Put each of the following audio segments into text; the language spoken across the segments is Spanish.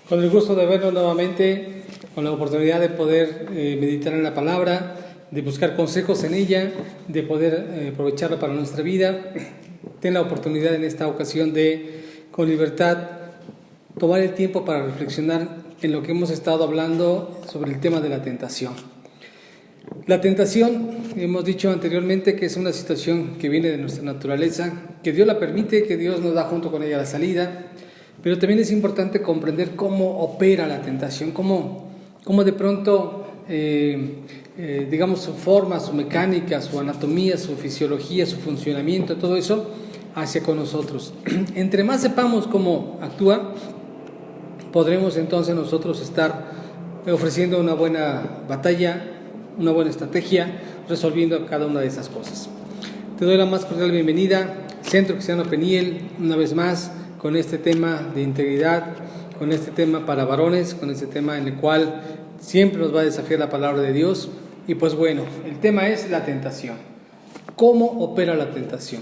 Con el gusto de vernos nuevamente, con la oportunidad de poder meditar en la palabra, de buscar consejos en ella, de poder aprovecharla para nuestra vida. Ten la oportunidad en esta ocasión de, con libertad, tomar el tiempo para reflexionar en lo que hemos estado hablando sobre el tema de la tentación. La tentación, hemos dicho anteriormente que es una situación que viene de nuestra naturaleza, que Dios la permite, que Dios nos da junto con ella la salida, pero también es importante comprender cómo opera la tentación, cómo de pronto, digamos, su forma, su mecánica, su anatomía, su fisiología, su funcionamiento, todo eso hacia con nosotros. Entre más sepamos cómo actúa, podremos entonces nosotros estar ofreciendo una buena batalla, una buena estrategia, resolviendo cada una de esas cosas. Te doy la más cordial bienvenida, Centro Cristiano Peniel, una vez más, con este tema de integridad, con este tema para varones, con este tema en el cual siempre nos va a desafiar la palabra de Dios. Y pues bueno, el tema es la tentación. ¿Cómo opera la tentación?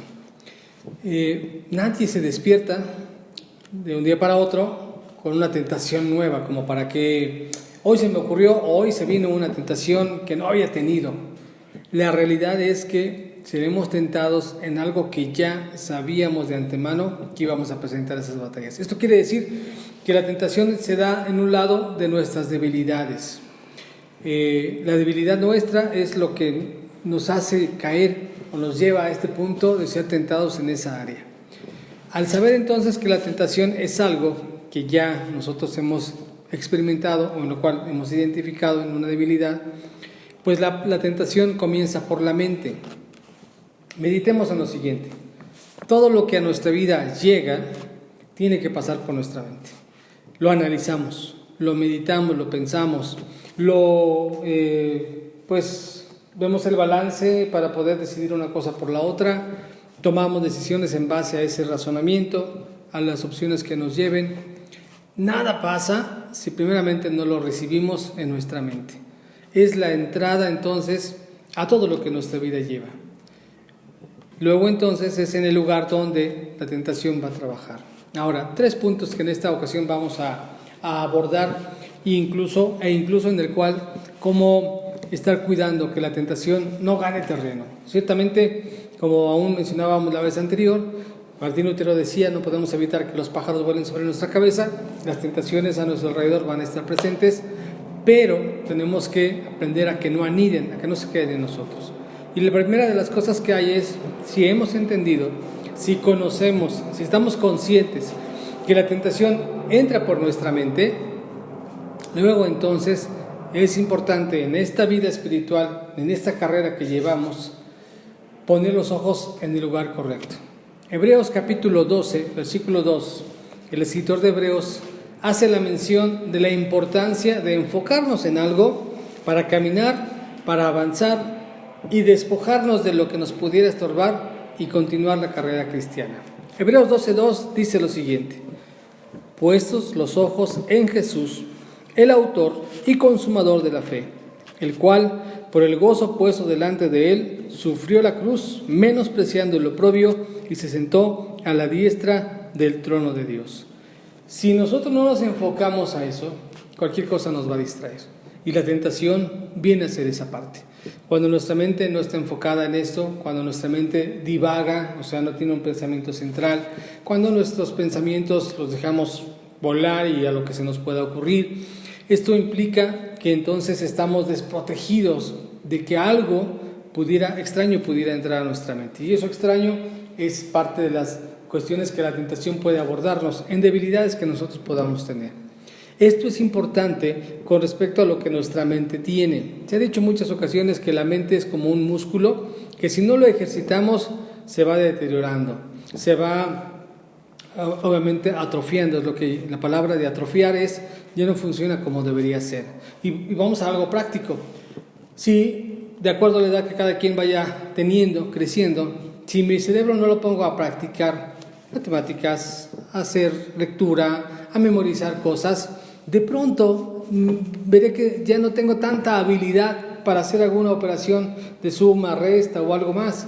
Nadie se despierta de un día para otro con una tentación nueva, como para que hoy se me ocurrió, o hoy se vino una tentación que no había tenido. La realidad es que seremos tentados en algo que ya sabíamos de antemano que íbamos a presentar esas batallas. Esto quiere decir que la tentación se da en un lado de nuestras debilidades. La debilidad nuestra es lo que nos hace caer o nos lleva a este punto de ser tentados en esa área. Al saber entonces que la tentación es algo que ya nosotros hemos experimentado o en lo cual hemos identificado en una debilidad, pues la tentación comienza por la mente. Meditemos en lo siguiente: todo lo que a nuestra vida llega tiene que pasar por nuestra mente. Lo analizamos, lo meditamos, lo pensamos, pues vemos el balance para poder decidir una cosa por la otra, tomamos decisiones en base a ese razonamiento, a las opciones que nos lleven. Nada pasa si primeramente no lo recibimos en nuestra mente. Es la entrada entonces a todo lo que nuestra vida lleva. Luego entonces es en el lugar donde la tentación va a trabajar. Ahora, 3 puntos que en esta ocasión vamos a abordar, incluso en el cual cómo estar cuidando que la tentación no gane terreno. Ciertamente, como aún mencionábamos la vez anterior, Martín Lutero decía: no podemos evitar que los pájaros vuelen sobre nuestra cabeza, las tentaciones a nuestro alrededor van a estar presentes, pero tenemos que aprender a que no aniden, a que no se queden en nosotros. Y la primera de las cosas que hay es, si hemos entendido, si conocemos, si estamos conscientes que la tentación entra por nuestra mente, luego entonces es importante en esta vida espiritual, en esta carrera que llevamos, poner los ojos en el lugar correcto. Hebreos capítulo 12, versículo 2, el escritor de Hebreos hace la mención de la importancia de enfocarnos en algo para caminar, para avanzar y despojarnos de lo que nos pudiera estorbar y continuar la carrera cristiana. Hebreos 12:2 dice lo siguiente: puestos los ojos en Jesús, el autor y consumador de la fe, el cual, por el gozo puesto delante de él, sufrió la cruz, menospreciando el oprobio, y se sentó a la diestra del trono de Dios. Si nosotros no nos enfocamos a eso, cualquier cosa nos va a distraer. Y la tentación viene a ser esa parte. Cuando nuestra mente no está enfocada en esto, cuando nuestra mente divaga, o sea, no tiene un pensamiento central, cuando nuestros pensamientos los dejamos volar y a lo que se nos pueda ocurrir, esto implica que entonces estamos desprotegidos de que algo extraño pudiera entrar a nuestra mente. Y eso extraño es parte de las cuestiones que la tentación puede abordarnos en debilidades que nosotros podamos tener. Esto es importante con respecto a lo que nuestra mente tiene. Se ha dicho en muchas ocasiones que la mente es como un músculo que si no lo ejercitamos se va deteriorando, se va obviamente atrofiando. Es lo que la palabra de atrofiar es, ya no funciona como debería ser. Y vamos a algo práctico. Si de acuerdo a la edad que cada quien vaya teniendo, creciendo, si mi cerebro no lo pongo a practicar matemáticas, a hacer lectura, a memorizar cosas, de pronto veré que ya no tengo tanta habilidad para hacer alguna operación de suma, resta o algo más.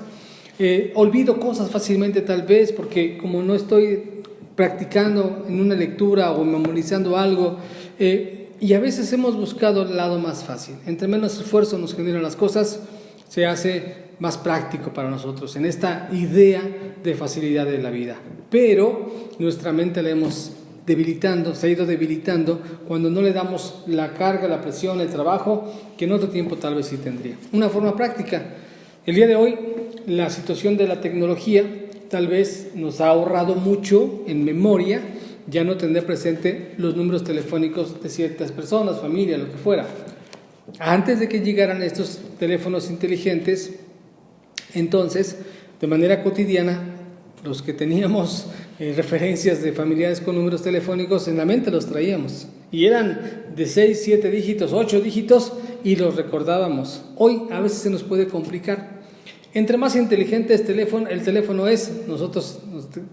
Olvido cosas fácilmente tal vez porque como no estoy practicando en una lectura o memorizando algo, y a veces hemos buscado el lado más fácil. Entre menos esfuerzo nos generan las cosas, se hace más práctico para nosotros en esta idea de facilidad de la vida. Pero nuestra mente la hemos se ha ido debilitando cuando no le damos la carga, la presión, el trabajo que en otro tiempo tal vez sí tendría. Una forma práctica: el día de hoy la situación de la tecnología tal vez nos ha ahorrado mucho en memoria ya no tener presente los números telefónicos de ciertas personas, familia, lo que fuera. Antes de que llegaran estos teléfonos inteligentes, entonces, de manera cotidiana, los que teníamos referencias de familiares con números telefónicos en la mente los traíamos. Y eran de 6, 7 dígitos, 8 dígitos y los recordábamos. Hoy a veces se nos puede complicar. Entre más inteligente el teléfono es, nosotros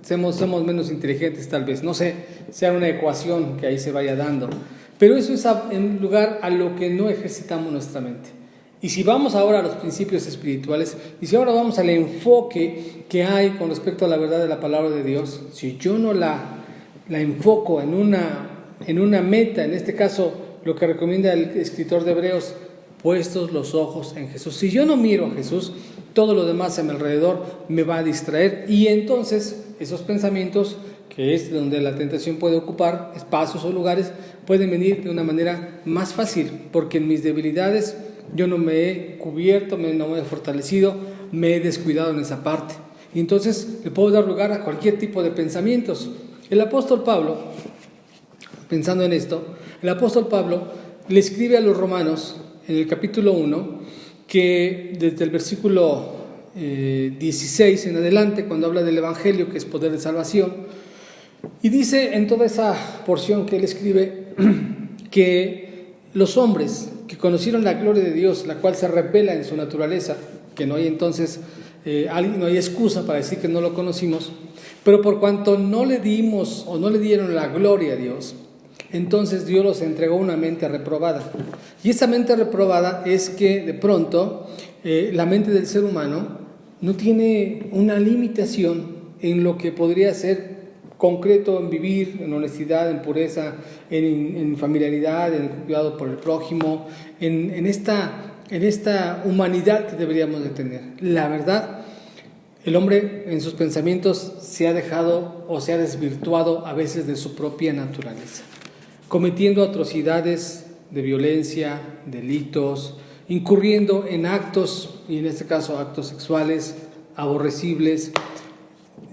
somos menos inteligentes tal vez. No sé, sea una ecuación que ahí se vaya dando. Pero eso es en lugar a lo que no ejercitamos nuestra mente. Y si vamos ahora a los principios espirituales, y si ahora vamos al enfoque que hay con respecto a la verdad de la palabra de Dios, si yo no la enfoco en una meta, en este caso lo que recomienda el escritor de Hebreos, puestos los ojos en Jesús. Si yo no miro a Jesús, todo lo demás a mi alrededor me va a distraer, y entonces esos pensamientos, que es donde la tentación puede ocupar espacios o lugares, pueden venir de una manera más fácil, porque en mis debilidades yo no me he cubierto, no me he fortalecido, me he descuidado en esa parte. Y entonces le puedo dar lugar a cualquier tipo de pensamientos. El apóstol Pablo, pensando en esto, el apóstol Pablo le escribe a los romanos en el capítulo 1, que desde el versículo 16 en adelante, cuando habla del Evangelio, que es poder de salvación, y dice en toda esa porción que él escribe que los hombres que conocieron la gloria de Dios, la cual se revela en su naturaleza, que no hay entonces no hay excusa para decir que no lo conocimos, pero por cuanto no le dimos o no le dieron la gloria a Dios, entonces Dios los entregó una mente reprobada. Y esa mente reprobada es que de pronto la mente del ser humano no tiene una limitación en lo que podría ser concreto, en vivir, en honestidad, en pureza, en familiaridad, en cuidado por el prójimo, en esta humanidad que deberíamos de tener. La verdad, el hombre en sus pensamientos se ha dejado o se ha desvirtuado a veces de su propia naturaleza, cometiendo atrocidades de violencia, delitos, incurriendo en actos, y en este caso actos sexuales, aborrecibles.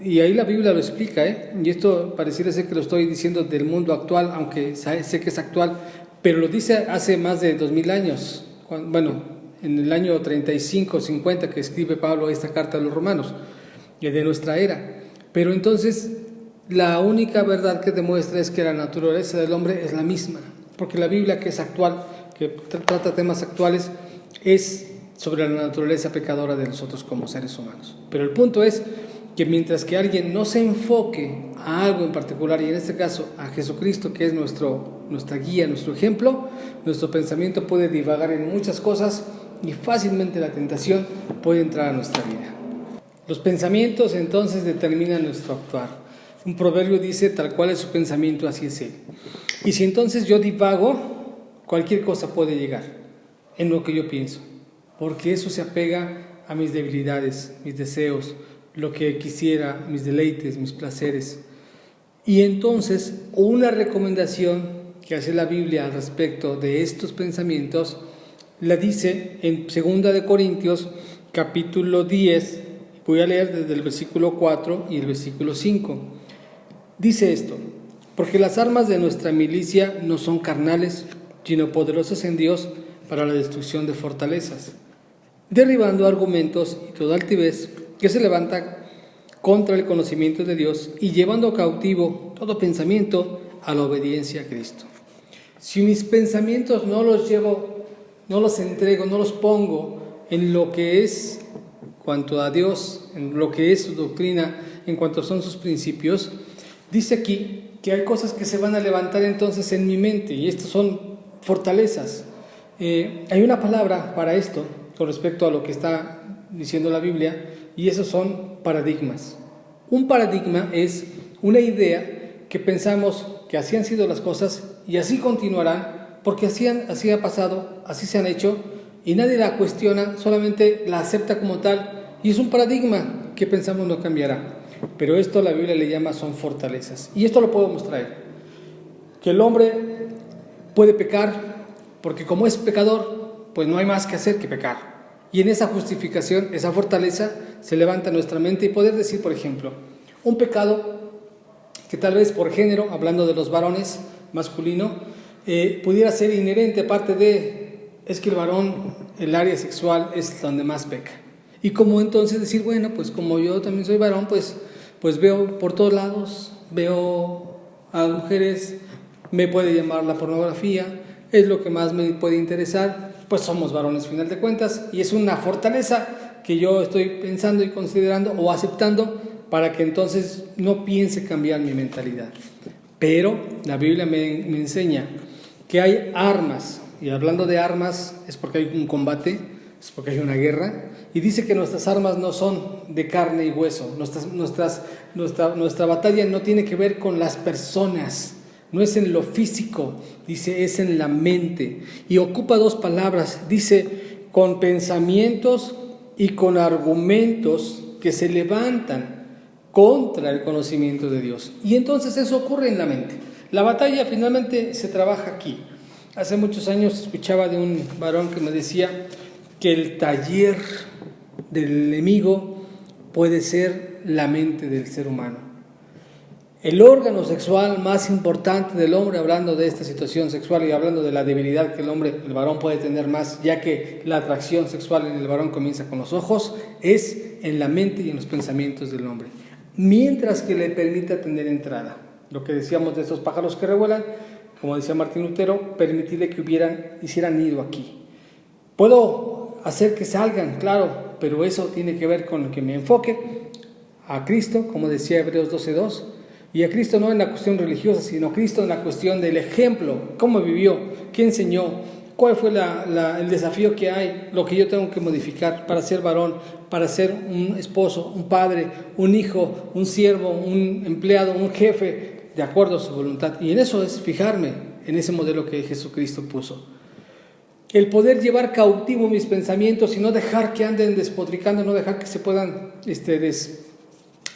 Y ahí la Biblia lo explica, y esto pareciera ser que lo estoy diciendo del mundo actual, aunque sé que es actual, pero lo dice hace más de 2000 años, en el año 35, 50 que escribe Pablo esta carta a los romanos, de nuestra era. Pero entonces la única verdad que demuestra es que la naturaleza del hombre es la misma, porque la Biblia, que es actual, que trata temas actuales, es sobre la naturaleza pecadora de nosotros como seres humanos. Pero el punto es que mientras que alguien no se enfoque a algo en particular, y en este caso a Jesucristo, que es nuestra guía, nuestro ejemplo, nuestro pensamiento puede divagar en muchas cosas y fácilmente la tentación puede entrar a nuestra vida. Los pensamientos entonces determinan nuestro actuar. Un proverbio dice: tal cual es su pensamiento, así es él. Y si entonces yo divago, cualquier cosa puede llegar en lo que yo pienso, porque eso se apega a mis debilidades, mis deseos, lo que quisiera, mis deleites, mis placeres. Y entonces una recomendación que hace la Biblia al respecto de estos pensamientos la dice en 2 de Corintios capítulo 10, voy a leer desde el versículo 4 y el versículo 5. Dice esto: porque las armas de nuestra milicia no son carnales, sino poderosas en Dios para la destrucción de fortalezas, derribando argumentos y toda altivez que se levanta contra el conocimiento de Dios y llevando cautivo todo pensamiento a la obediencia a Cristo. Si mis pensamientos no los llevo, no los entrego, no los pongo en lo que es cuanto a Dios, en lo que es su doctrina, en cuanto son sus principios, dice aquí que hay cosas que se van a levantar entonces en mi mente, y estas son fortalezas. Hay una palabra para esto con respecto a lo que está diciendo la Biblia, y esos son paradigmas. Un paradigma es una idea que pensamos que así han sido las cosas y así continuarán, porque así ha pasado, así se han hecho, y nadie la cuestiona, solamente la acepta como tal, y es un paradigma que pensamos no cambiará. Pero esto la Biblia le llama son fortalezas, y esto lo podemos traer, que el hombre puede pecar, porque como es pecador, pues no hay más que hacer que pecar. Y en esa justificación, esa fortaleza, se levanta nuestra mente y poder decir, por ejemplo, un pecado que tal vez por género, hablando de los varones, masculino, pudiera ser inherente, aparte de, es que el varón, el área sexual es donde más peca. Y como entonces decir, bueno, pues como yo también soy varón, pues veo por todos lados, veo a mujeres, me puede llamar la pornografía, es lo que más me puede interesar, pues somos varones final de cuentas, y es una fortaleza que yo estoy pensando y considerando o aceptando para que entonces no piense cambiar mi mentalidad. Pero la Biblia me enseña que hay armas, y hablando de armas es porque hay un combate, es porque hay una guerra, y dice que nuestras armas no son de carne y hueso, nuestra batalla no tiene que ver con las personas, no es en lo físico, dice, es en la mente, y ocupa dos palabras, dice, con pensamientos y con argumentos que se levantan contra el conocimiento de Dios. Y entonces eso ocurre en la mente. La batalla finalmente se trabaja aquí. Hace muchos años escuchaba de un varón que me decía que el taller del enemigo puede ser la mente del ser humano. El órgano sexual más importante del hombre, hablando de esta situación sexual y hablando de la debilidad que el varón puede tener más, ya que la atracción sexual en el varón comienza con los ojos, es en la mente y en los pensamientos del hombre. Mientras que le permita tener entrada. Lo que decíamos de esos pájaros que revuelan, como decía Martín Lutero, permitirle que hicieran nido aquí. Puedo hacer que salgan, claro, pero eso tiene que ver con que me enfoque a Cristo, como decía Hebreos 12:2, y a Cristo no en la cuestión religiosa, sino a Cristo en la cuestión del ejemplo, cómo vivió, qué enseñó, cuál fue el desafío que hay, lo que yo tengo que modificar para ser varón, para ser un esposo, un padre, un hijo, un siervo, un empleado, un jefe, de acuerdo a su voluntad. Y en eso es fijarme en ese modelo que Jesucristo puso. El poder llevar cautivo mis pensamientos y no dejar que anden despotricando, no dejar que se puedan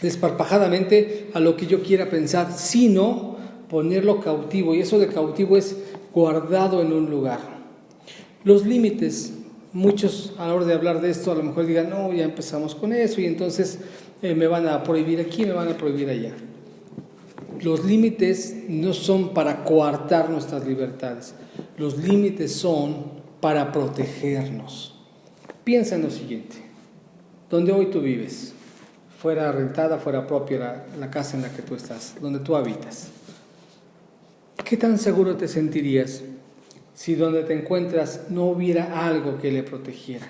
desparpajadamente a lo que yo quiera pensar, sino ponerlo cautivo. Y eso de cautivo es guardado en un lugar. Los límites, muchos a la hora de hablar de esto a lo mejor digan, no, ya empezamos con eso y entonces me van a prohibir aquí, me van a prohibir allá. Los límites no son para coartar nuestras libertades, los límites son para protegernos. Piensa en lo siguiente, donde hoy tú vives, fuera rentada, fuera propia la casa en la que tú estás, donde tú habitas, ¿qué tan seguro te sentirías si donde te encuentras no hubiera algo que le protegiera?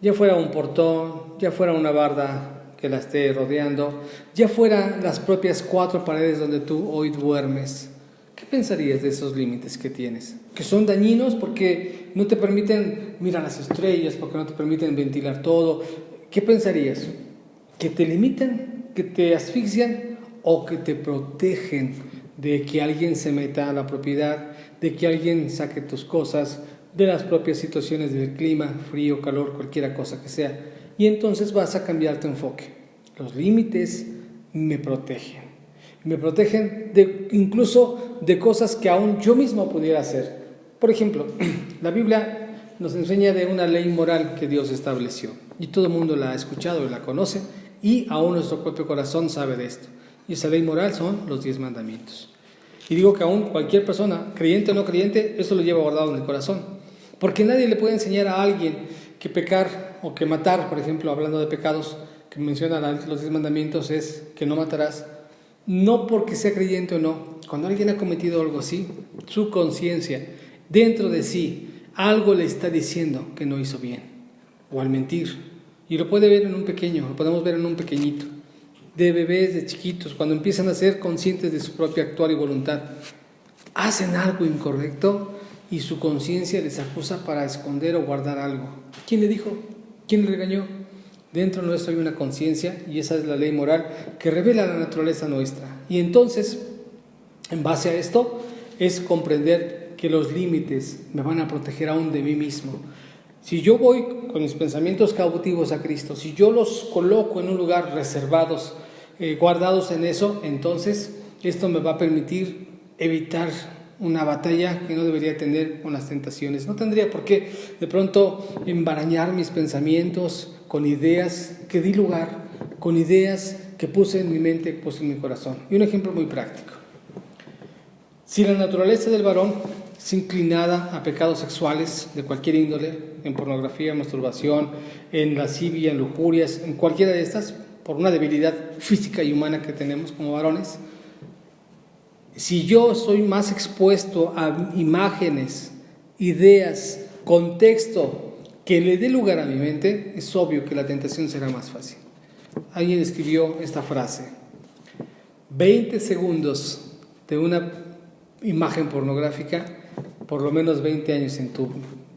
Ya fuera un portón, ya fuera una barda que la esté rodeando, ya fuera las propias 4 paredes donde tú hoy duermes. ¿Qué pensarías de esos límites que tienes? Que son dañinos porque no te permiten mirar las estrellas, porque no te permiten ventilar todo. ¿Qué pensarías? ¿Que te limitan? ¿Que te asfixian? ¿O que te protegen de que alguien se meta a la propiedad, de que alguien saque tus cosas, de las propias situaciones del clima, frío, calor, cualquier cosa que sea? Y entonces vas a cambiar tu enfoque. Los límites me protegen. Me protegen incluso de cosas que aún yo mismo pudiera hacer. Por ejemplo, la Biblia nos enseña de una ley moral que Dios estableció. Y todo el mundo la ha escuchado y la conoce. Y aún nuestro propio corazón sabe de esto. Y esa ley moral son los 10 mandamientos. Y digo que aún cualquier persona, creyente o no creyente, eso lo lleva guardado en el corazón. Porque nadie le puede enseñar a alguien que pecar o que matar, por ejemplo, hablando de pecados, que menciona los 10 mandamientos, es que no matarás. No porque sea creyente o no. Cuando alguien ha cometido algo así, su conciencia, dentro de sí, algo le está diciendo que no hizo bien. O al mentir. Y lo puede ver en un pequeño, lo podemos ver en un pequeñito. De bebés, de chiquitos, cuando empiezan a ser conscientes de su propio actuar y voluntad, hacen algo incorrecto y su conciencia les acusa para esconder o guardar algo. ¿Quién le dijo? ¿Quién le regañó? Dentro nuestro hay una conciencia y esa es la ley moral que revela la naturaleza nuestra. Y entonces En base a esto es comprender que los límites me van a proteger aún de mí mismo. Si yo voy con mis pensamientos cautivos a Cristo, si yo los coloco en un lugar reservados, guardados en eso, entonces esto me va a permitir evitar una batalla que no debería tener con las tentaciones. No tendría por qué de pronto embarañar mis pensamientos con ideas que di lugar, con ideas que puse en mi mente, puse en mi corazón. Y un ejemplo muy práctico. Si la naturaleza del varón es inclinada a pecados sexuales de cualquier índole, en pornografía, masturbación, en lascivia, en lujurias, en cualquiera de estas, por una debilidad física y humana que tenemos como varones, si yo soy más expuesto a imágenes, ideas, contexto que le dé lugar a mi mente, es obvio que la tentación será más fácil. Alguien escribió esta frase: 20 segundos de una imagen pornográfica, por lo menos 20 años en tu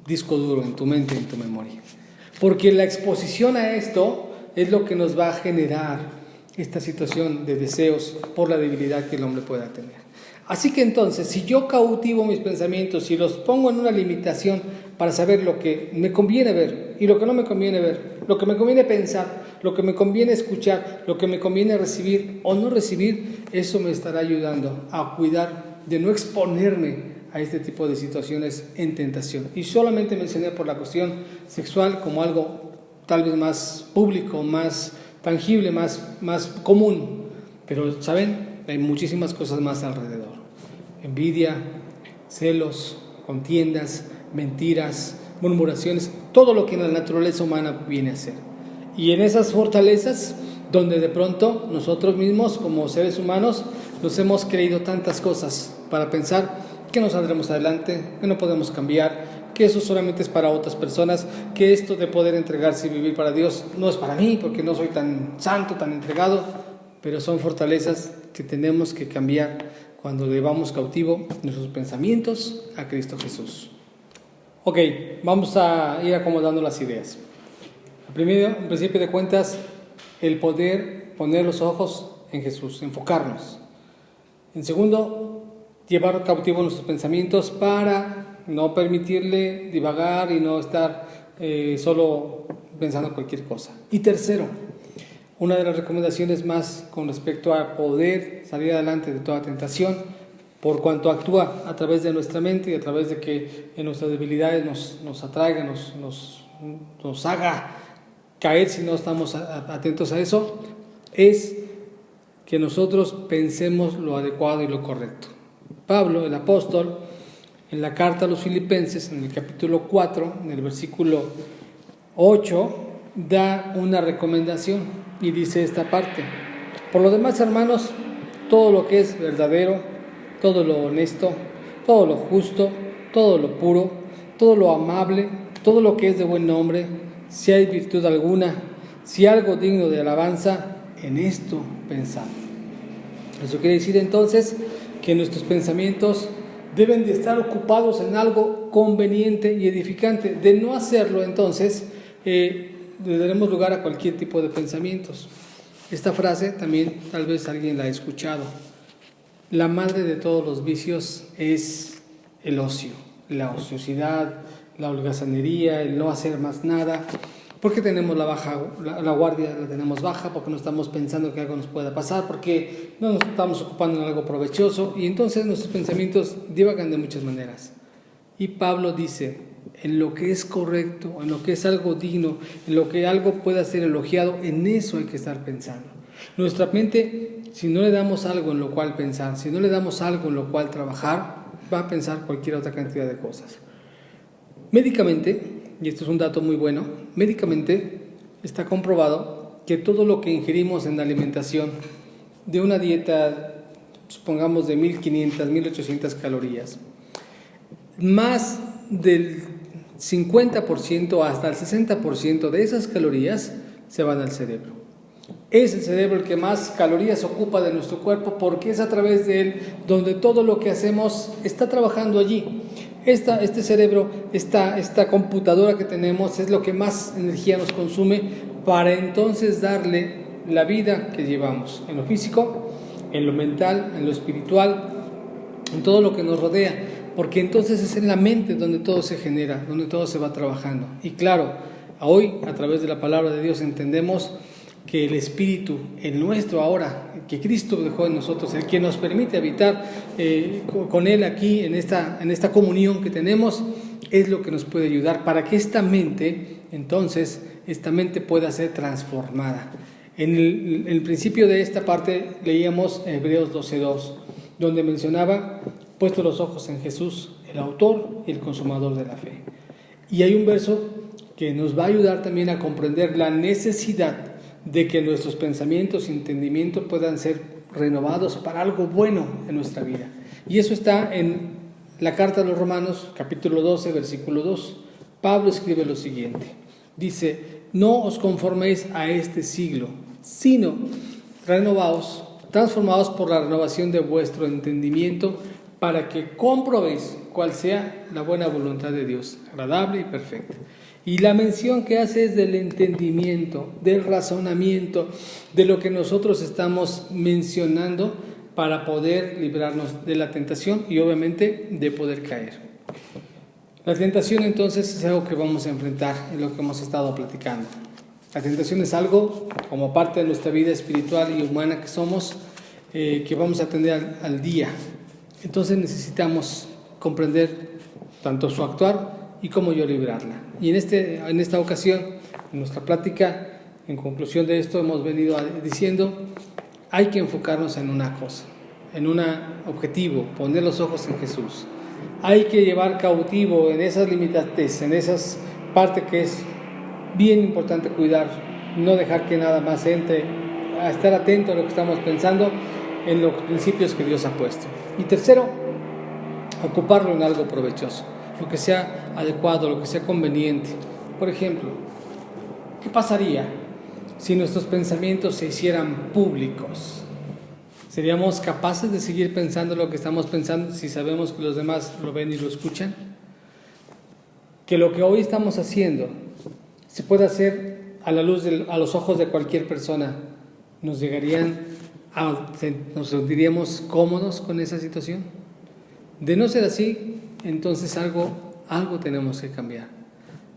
disco duro, en tu mente, en tu memoria. Porque la exposición a esto es lo que nos va a generar esta situación de deseos por la debilidad que el hombre pueda tener. Así que entonces, si yo cautivo mis pensamientos y los pongo en una limitación para saber lo que me conviene ver y lo que no me conviene ver, lo que me conviene pensar, lo que me conviene escuchar, lo que me conviene recibir o no recibir, eso me estará ayudando a cuidar de no exponerme a este tipo de situaciones en tentación. Y solamente mencioné por la cuestión sexual como algo tal vez más público, más tangible, más común. Pero, ¿saben? Hay muchísimas cosas más alrededor. Envidia, celos, contiendas, mentiras, murmuraciones, todo lo que la naturaleza humana viene a hacer. Y en esas fortalezas, donde de pronto nosotros mismos como seres humanos nos hemos creído tantas cosas para pensar que no saldremos adelante, que no podemos cambiar, que eso solamente es para otras personas, que esto de poder entregarse y vivir para Dios no es para mí porque no soy tan santo, tan entregado, pero son fortalezas que tenemos que cambiar cuando llevamos cautivo nuestros pensamientos a Cristo Jesús. Ok, vamos a ir acomodando las ideas. Primero, en principio de cuentas, el poder poner los ojos en Jesús, enfocarnos. En segundo, llevar cautivo nuestros pensamientos para no permitirle divagar y no estar solo pensando cualquier cosa. Y tercero, una de las recomendaciones más con respecto a poder salir adelante de toda tentación, por cuanto actúa a través de nuestra mente y a través de que en nuestras debilidades nos atraiga, nos haga caer si no estamos atentos a eso, es que nosotros pensemos lo adecuado y lo correcto. Pablo, el apóstol, en la carta a los Filipenses, en el capítulo 4, en el versículo 8, da una recomendación y dice esta parte: por lo demás, hermanos, todo lo que es verdadero, todo lo honesto, todo lo justo, todo lo puro, todo lo amable, todo lo que es de buen nombre, si hay virtud alguna, si algo digno de alabanza, en esto pensad. Eso quiere decir entonces que nuestros pensamientos deben de estar ocupados en algo conveniente y edificante. De no hacerlo, entonces le daremos lugar a cualquier tipo de pensamientos. Esta frase también tal vez alguien la ha escuchado. La madre de todos los vicios es el ocio, la ociosidad, la holgazanería, el no hacer más nada. Porque tenemos la guardia la tenemos baja, porque no estamos pensando que algo nos pueda pasar, porque no nos estamos ocupando en algo provechoso, y entonces nuestros pensamientos divagan de muchas maneras. Y Pablo dice: en lo que es correcto, en lo que es algo digno, en lo que algo pueda ser elogiado, en eso hay que estar pensando. Nuestra mente, si no le damos algo en lo cual pensar, si no le damos algo en lo cual trabajar, va a pensar cualquier otra cantidad de cosas. Médicamente, y esto es un dato muy bueno, médicamente está comprobado que todo lo que ingerimos en la alimentación de una dieta, supongamos de 1500, 1800 calorías, más del 50% hasta el 60% de esas calorías se van al cerebro. Es el cerebro el que más calorías ocupa de nuestro cuerpo, porque es a través de él donde todo lo que hacemos está trabajando allí. Este cerebro, esta computadora que tenemos, es lo que más energía nos consume para entonces darle la vida que llevamos, en lo físico, en lo mental, en lo espiritual, en todo lo que nos rodea, porque entonces es en la mente donde todo se genera, donde todo se va trabajando. Y claro, hoy a través de la palabra de Dios entendemos que el Espíritu, el nuestro ahora, que Cristo dejó en nosotros, el que nos permite habitar con Él aquí en esta comunión que tenemos, es lo que nos puede ayudar para que esta mente pueda ser transformada. En el principio de esta parte leíamos Hebreos 12:2, donde mencionaba, puesto los ojos en Jesús, el autor y el consumador de la fe. Y hay un verso que nos va a ayudar también a comprender la necesidad de que nuestros pensamientos y entendimiento puedan ser renovados para algo bueno en nuestra vida. Y eso está en la carta a los Romanos, capítulo 12, versículo 2. Pablo escribe lo siguiente. Dice, no os conforméis a este siglo, sino renovaos, transformaos por la renovación de vuestro entendimiento, para que comprobéis cuál sea la buena voluntad de Dios, agradable y perfecta. Y la mención que hace es del entendimiento, del razonamiento, de lo que nosotros estamos mencionando para poder librarnos de la tentación y obviamente de poder caer. La tentación entonces es algo que vamos a enfrentar en lo que hemos estado platicando. La tentación es algo como parte de nuestra vida espiritual y humana que somos, que vamos a tener al día. Entonces necesitamos comprender tanto su actuar y cómo yo librarla. Y en esta ocasión, en nuestra plática, en conclusión de esto, hemos venido diciendo, hay que enfocarnos en una cosa, en un objetivo, poner los ojos en Jesús. Hay que llevar cautivo en esas limitantes, en esas partes que es bien importante cuidar, no dejar que nada más entre, a estar atento a lo que estamos pensando en los principios que Dios ha puesto. Y tercero, ocuparlo en algo provechoso, lo que sea adecuado, lo que sea conveniente. Por ejemplo, ¿qué pasaría si nuestros pensamientos se hicieran públicos? ¿Seríamos capaces de seguir pensando lo que estamos pensando si sabemos que los demás lo ven y lo escuchan? Que lo que hoy estamos haciendo se puede hacer a los ojos de cualquier persona. ¿Nos sentiríamos cómodos con esa situación? De no ser así, entonces algo tenemos que cambiar.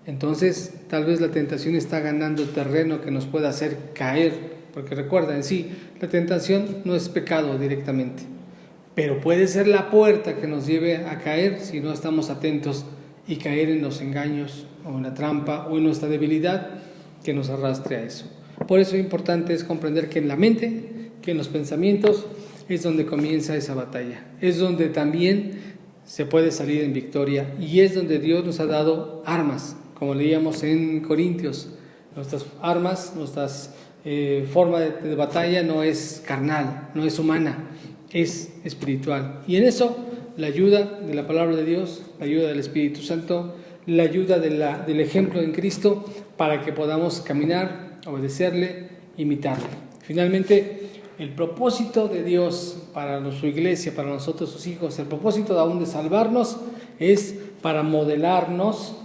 Entonces, tal vez la tentación está ganando terreno que nos pueda hacer caer, porque recuerda, en sí, la tentación no es pecado directamente, pero puede ser la puerta que nos lleve a caer si no estamos atentos y caer en los engaños o en la trampa o en nuestra debilidad que nos arrastre a eso. Por eso importante es comprender que en la mente, que en los pensamientos, es donde comienza esa batalla, es donde también se puede salir en victoria y es donde Dios nos ha dado armas, como leíamos en Corintios. Nuestras armas, nuestras forma de batalla no es carnal, no es humana, es espiritual. Y en eso la ayuda de la palabra de Dios, la ayuda del Espíritu Santo, la ayuda del ejemplo en Cristo para que podamos caminar, obedecerle, imitarle. Finalmente, el propósito de Dios para su iglesia, para nosotros sus hijos, el propósito aún de salvarnos es para modelarnos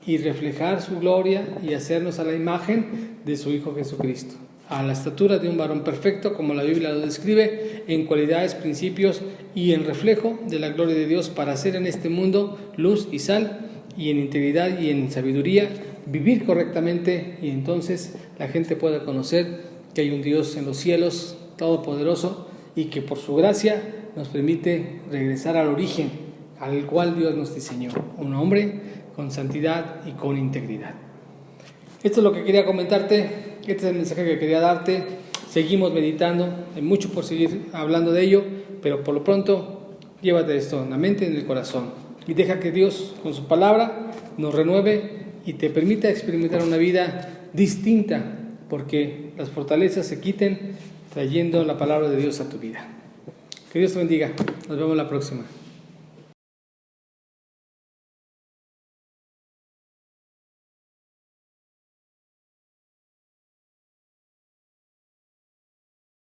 y reflejar su gloria y hacernos a la imagen de su Hijo Jesucristo, a la estatura de un varón perfecto, como la Biblia lo describe, en cualidades, principios y en reflejo de la gloria de Dios, para hacer en este mundo luz y sal, y en integridad y en sabiduría, vivir correctamente, y entonces la gente pueda conocer que hay un Dios en los cielos todopoderoso y que por su gracia nos permite regresar al origen al cual Dios nos diseñó, un hombre con santidad y con integridad. Esto es lo que quería comentarte, este es el mensaje que quería darte. Seguimos meditando, hay mucho por seguir hablando de ello, pero por lo pronto llévate esto en la mente y en el corazón y deja que Dios con su palabra nos renueve y te permita experimentar una vida distinta, porque las fortalezas se quiten trayendo la palabra de Dios a tu vida. Que Dios te bendiga. Nos vemos la próxima.